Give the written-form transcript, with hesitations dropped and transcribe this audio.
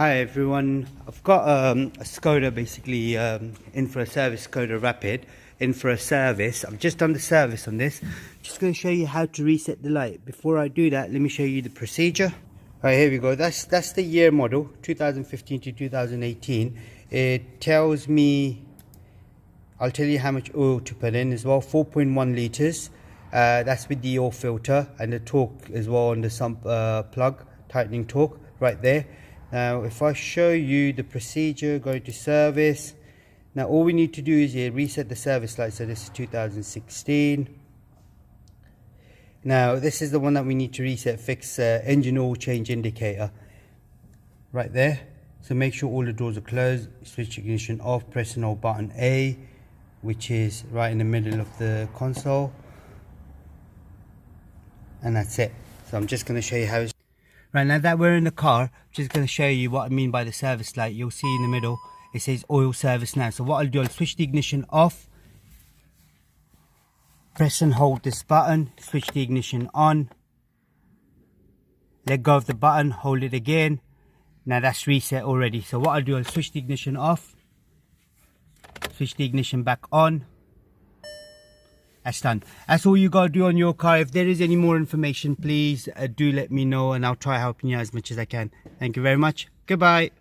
Hi everyone, I've got a Skoda basically in for a service, Skoda Rapid in for a service. I've just done the service on this. Just going to show you how to reset the light. Before I do that, let me show you the procedure. Alright, here we go. That's the year model, 2015 to 2018. It tells me, I'll tell you how much oil to put in as well, 4.1 litres. That's with the oil filter and the torque as well on the sump plug, tightening torque right there. Now if I show you the procedure, go to service. Now all we need to do is here reset the service light. So this is 2016. Now this is the one that we need to reset, fix engine oil change indicator right there. So make sure all the doors are closed, switch ignition off, press and hold button A, which is right in the middle of the console, and that's it. So I'm just going to show you how it's right now that we're in the car. I'm just going to show you what I mean by the service light. You'll see in the middle it says oil service now. So what I'll do, I'll switch the ignition off, press and hold this button, switch the ignition on, let go of the button, hold it again. Now that's reset already. So what I'll do, I'll switch the ignition off, switch the ignition back on. That's done. That's all you got to do on your car. If there is any more information, please do let me know and I'll try helping you as much as I can. Thank you very much. Goodbye.